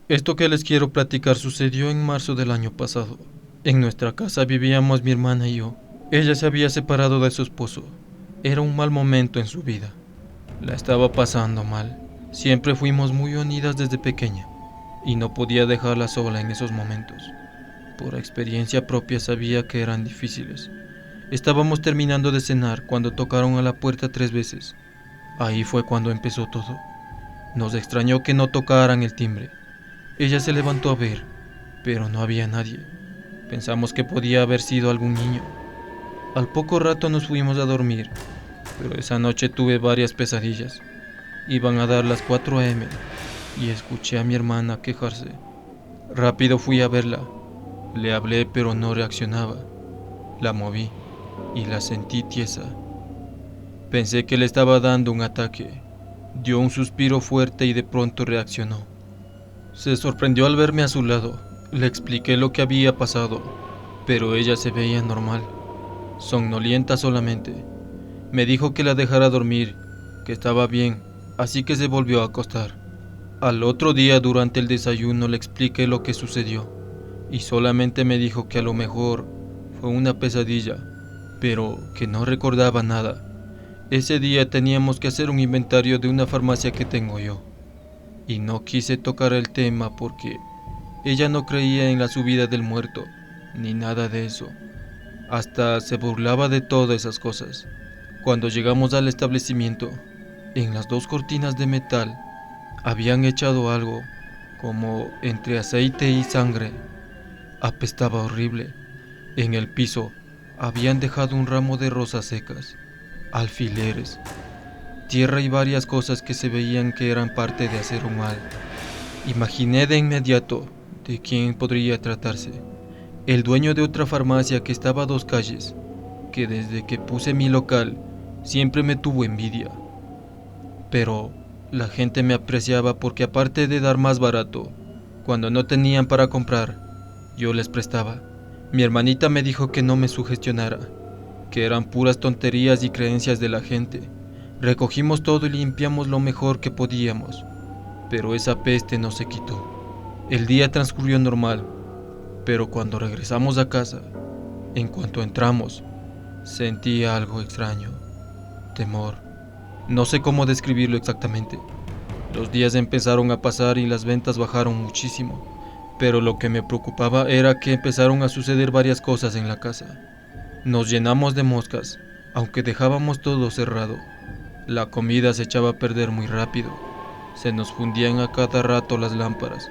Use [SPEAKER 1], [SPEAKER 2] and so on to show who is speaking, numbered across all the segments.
[SPEAKER 1] Esto que les quiero platicar sucedió en marzo del año pasado. En nuestra casa vivíamos mi hermana y yo. Ella se había separado de su esposo. Era un mal momento en su vida. La estaba pasando mal. Siempre fuimos muy unidas desde pequeña y no podía dejarla sola en esos momentos. Por experiencia propia sabía que eran difíciles. Estábamos terminando de cenar cuando tocaron a la puerta 3 veces. Ahí fue cuando empezó todo. Nos extrañó que no tocaran el timbre. Ella se levantó a ver, pero no había nadie. Pensamos que podía haber sido algún niño. Al poco rato nos fuimos a dormir, pero esa noche tuve varias pesadillas. Iban a dar las 4 a.m. y escuché a mi hermana quejarse. Rápido fui a verla. Le hablé pero no reaccionaba. La moví y la sentí tiesa. Pensé que le estaba dando un ataque. Dio un suspiro fuerte y de pronto reaccionó. Se sorprendió al verme a su lado. Le expliqué lo que había pasado, pero ella se veía normal, somnolienta solamente. Me dijo que la dejara dormir, que estaba bien, así que se volvió a acostar. Al otro día durante el desayuno le expliqué lo que sucedió, y solamente me dijo que a lo mejor fue una pesadilla, pero que no recordaba nada. Ese día teníamos que hacer un inventario de una farmacia que tengo yo, y no quise tocar el tema porque ella no creía en la subida del muerto, ni nada de eso. Hasta se burlaba de todas esas cosas. Cuando llegamos al establecimiento, en las dos cortinas de metal habían echado algo, como entre aceite y sangre. Apestaba horrible. En el piso habían dejado un ramo de rosas secas, alfileres, tierra y varias cosas que se veían que eran parte de hacer un mal. Imaginé de inmediato de quién podría tratarse. El dueño de otra farmacia que estaba a 2 calles, que desde que puse mi local siempre me tuvo envidia. Pero la gente me apreciaba porque aparte de dar más barato, cuando no tenían para comprar, yo les prestaba. Mi hermanita me dijo que no me sugestionara, que eran puras tonterías y creencias de la gente. Recogimos todo y limpiamos lo mejor que podíamos, pero esa peste no se quitó. El día transcurrió normal, pero cuando regresamos a casa, en cuanto entramos, sentí algo extraño, temor. No sé cómo describirlo exactamente. Los días empezaron a pasar y las ventas bajaron muchísimo, pero lo que me preocupaba era que empezaron a suceder varias cosas en la casa. Nos llenamos de moscas, aunque dejábamos todo cerrado. La comida se echaba a perder muy rápido. Se nos fundían a cada rato las lámparas.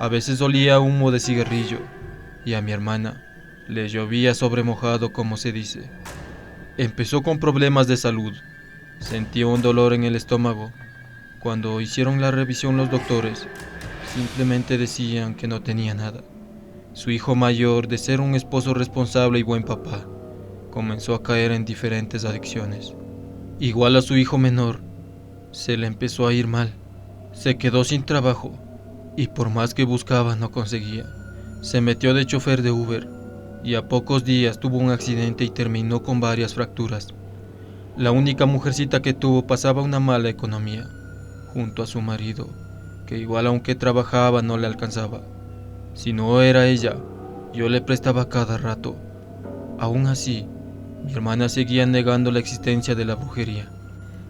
[SPEAKER 1] A veces olía a humo de cigarrillo y a mi hermana le llovía sobre mojado, como se dice. Empezó con problemas de salud. Sentía un dolor en el estómago. Cuando hicieron la revisión los doctores, simplemente decían que no tenía nada. Su hijo mayor, de ser un esposo responsable y buen papá, comenzó a caer en diferentes adicciones. Igual a su hijo menor, se le empezó a ir mal. Se quedó sin trabajo y por más que buscaba no conseguía. Se metió de chofer de Uber y a pocos días tuvo un accidente y terminó con varias fracturas. La única mujercita que tuvo pasaba una mala economía, junto a su marido, que igual aunque trabajaba no le alcanzaba. Si no era ella, yo le prestaba cada rato. Aún así, mi hermana seguía negando la existencia de la brujería.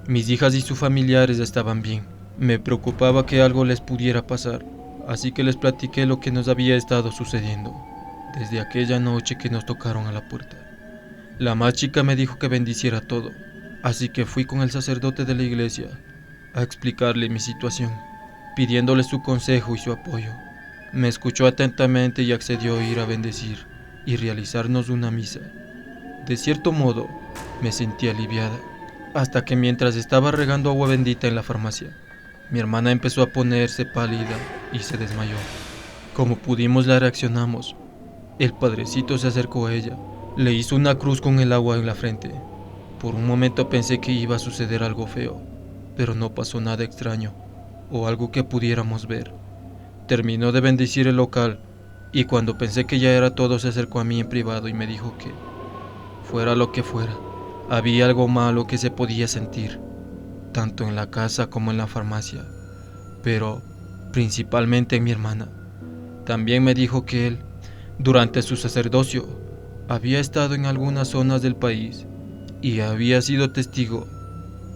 [SPEAKER 1] Mis hijas y sus familiares estaban bien. Me preocupaba que algo les pudiera pasar, así que les platiqué lo que nos había estado sucediendo desde aquella noche que nos tocaron a la puerta. La más chica me dijo que bendiciera todo, así que fui con el sacerdote de la iglesia a explicarle mi situación, pidiéndole su consejo y su apoyo. Me escuchó atentamente y accedió a ir a bendecir y realizarnos una misa. De cierto modo, me sentí aliviada, hasta que mientras estaba regando agua bendita en la farmacia, mi hermana empezó a ponerse pálida y se desmayó. Como pudimos la reaccionamos. El padrecito se acercó a ella, le hizo una cruz con el agua en la frente. Por un momento pensé que iba a suceder algo feo, pero no pasó nada extraño o algo que pudiéramos ver. Terminó de bendecir el local y cuando pensé que ya era todo se acercó a mí en privado y me dijo que, fuera lo que fuera, había algo malo que se podía sentir, tanto en la casa como en la farmacia, pero principalmente en mi hermana. También me dijo que él, durante su sacerdocio, había estado en algunas zonas del país y había sido testigo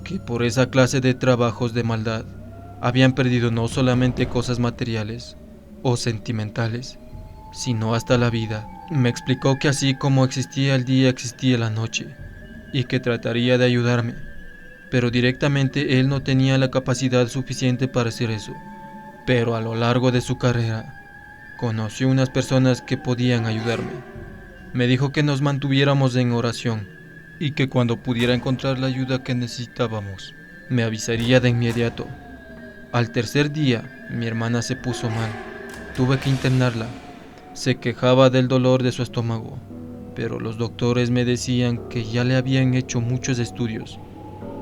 [SPEAKER 1] que por esa clase de trabajos de maldad habían perdido no solamente cosas materiales o sentimentales, sino hasta la vida. Me explicó que así como existía el día existía la noche y que trataría de ayudarme, pero directamente él no tenía la capacidad suficiente para hacer eso. Pero a lo largo de su carrera conoció unas personas que podían ayudarme. Me dijo que nos mantuviéramos en oración y que cuando pudiera encontrar la ayuda que necesitábamos, me avisaría de inmediato. Al tercer día, mi hermana se puso mal. Tuve que internarla. Se quejaba del dolor de su estómago, pero los doctores me decían que ya le habían hecho muchos estudios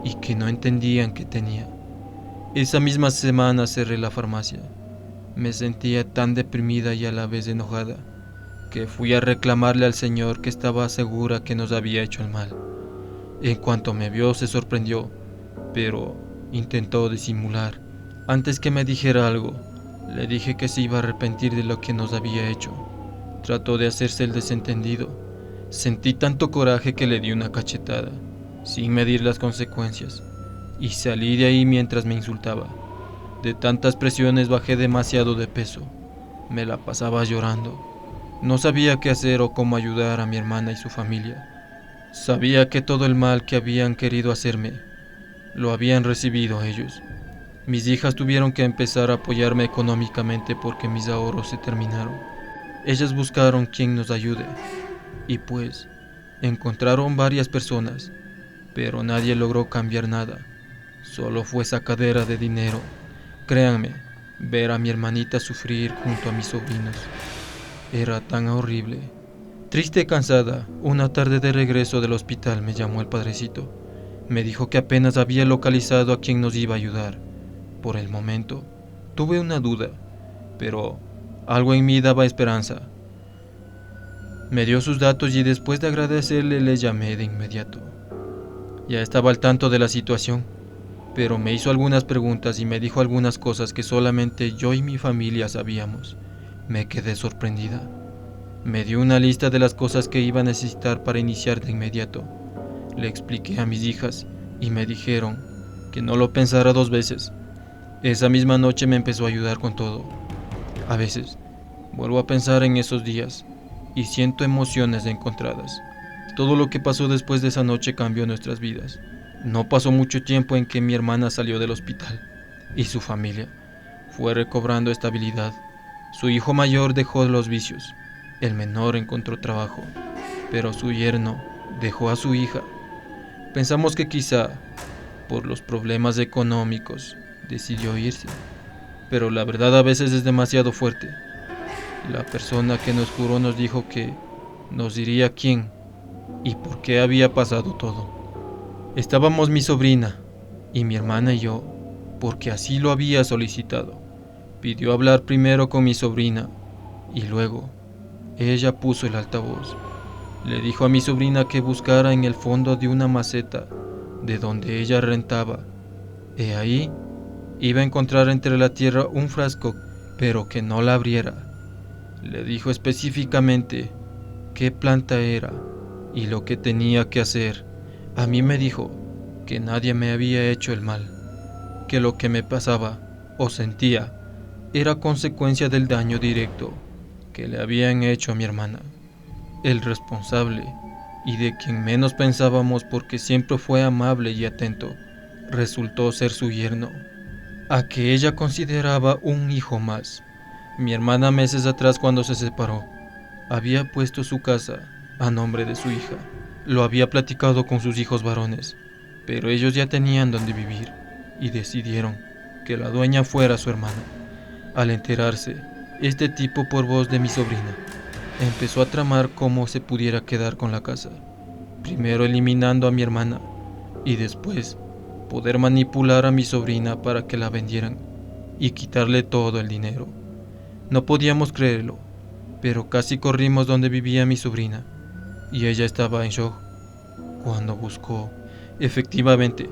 [SPEAKER 1] y que no entendían qué tenía. Esa misma semana cerré la farmacia. Me sentía tan deprimida y a la vez enojada que fui a reclamarle al señor que estaba segura que nos había hecho el mal. En cuanto me vio se sorprendió, pero intentó disimular. Antes que me dijera algo, le dije que se iba a arrepentir de lo que nos había hecho. Trató de hacerse el desentendido. Sentí tanto coraje que le di una cachetada, sin medir las consecuencias, y salí de ahí mientras me insultaba. De tantas presiones bajé demasiado de peso. Me la pasaba llorando. No sabía qué hacer o cómo ayudar a mi hermana y su familia. Sabía que todo el mal que habían querido hacerme, lo habían recibido ellos. Mis hijas tuvieron que empezar a apoyarme económicamente porque mis ahorros se terminaron. Ellas buscaron quien nos ayude y pues encontraron varias personas, pero nadie logró cambiar nada. Solo fue sacadera de dinero. Créanme, ver a mi hermanita sufrir junto a mis sobrinos era tan horrible. Triste y cansada, una tarde de regreso del hospital me llamó el padrecito. Me dijo que apenas había localizado a quien nos iba a ayudar. Por el momento, tuve una duda, pero algo en mí daba esperanza. Me dio sus datos y después de agradecerle le llamé de inmediato. Ya estaba al tanto de la situación, pero me hizo algunas preguntas y me dijo algunas cosas que solamente yo y mi familia sabíamos. Me quedé sorprendida. Me dio una lista de las cosas que iba a necesitar para iniciar de inmediato. Le expliqué a mis hijas y me dijeron que no lo pensara dos veces. Esa misma noche me empezó a ayudar con todo. A veces vuelvo a pensar en esos días y siento emociones encontradas. Todo lo que pasó después de esa noche cambió nuestras vidas. No pasó mucho tiempo en que mi hermana salió del hospital y su familia fue recobrando estabilidad. Su hijo mayor dejó los vicios, el menor encontró trabajo, pero su yerno dejó a su hija. Pensamos que quizá por los problemas económicos decidió irse, pero la verdad a veces es demasiado fuerte. La persona que nos curó nos dijo que nos diría quién y por qué había pasado todo. Estábamos mi sobrina y mi hermana y yo, porque así lo había solicitado. Pidió hablar primero con mi sobrina y luego ella puso el altavoz. Le dijo a mi sobrina que buscara en el fondo de una maceta de donde ella rentaba. Ahí iba a encontrar entre la tierra un frasco, pero que no la abriera. Le dijo específicamente qué planta era y lo que tenía que hacer. A mí me dijo que nadie me había hecho el mal, que lo que me pasaba o sentía era consecuencia del daño directo que le habían hecho a mi hermana. El responsable, y de quien menos pensábamos porque siempre fue amable y atento, resultó ser su yerno, a que ella consideraba un hijo más. Mi hermana meses atrás, cuando se separó, había puesto su casa a nombre de su hija. Lo había platicado con sus hijos varones, pero ellos ya tenían donde vivir y decidieron que la dueña fuera su hermana. Al enterarse, este tipo, por voz de mi sobrina, empezó a tramar cómo se pudiera quedar con la casa, primero eliminando a mi hermana y después poder manipular a mi sobrina para que la vendieran y quitarle todo el dinero. No podíamos creerlo, pero casi corrimos donde vivía mi sobrina y ella estaba en shock. Cuando buscó, efectivamente,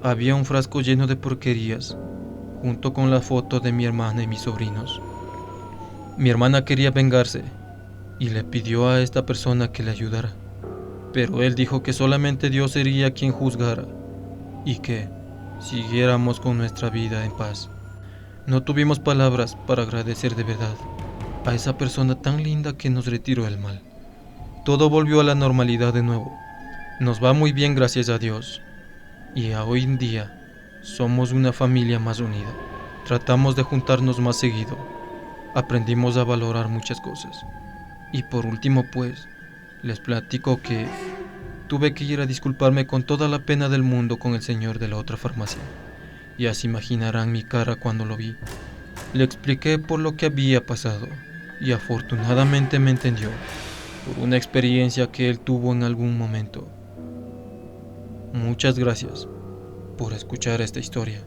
[SPEAKER 1] había un frasco lleno de porquerías, junto con la foto de mi hermana y mis sobrinos. Mi hermana quería vengarse y le pidió a esta persona que le ayudara, pero él dijo que solamente Dios sería quien juzgara y que siguiéramos con nuestra vida en paz. No tuvimos palabras para agradecer de verdad a esa persona tan linda que nos retiró el mal. Todo volvió a la normalidad de nuevo. Nos va muy bien, gracias a Dios. Y a hoy en día somos una familia más unida. Tratamos de juntarnos más seguido. Aprendimos a valorar muchas cosas. Y por último, pues, les platico que tuve que ir a disculparme con toda la pena del mundo con el señor de la otra farmacia. Ya se imaginarán mi cara cuando lo vi. Le expliqué por lo que había pasado y afortunadamente me entendió, por una experiencia que él tuvo en algún momento. Muchas gracias por escuchar esta historia.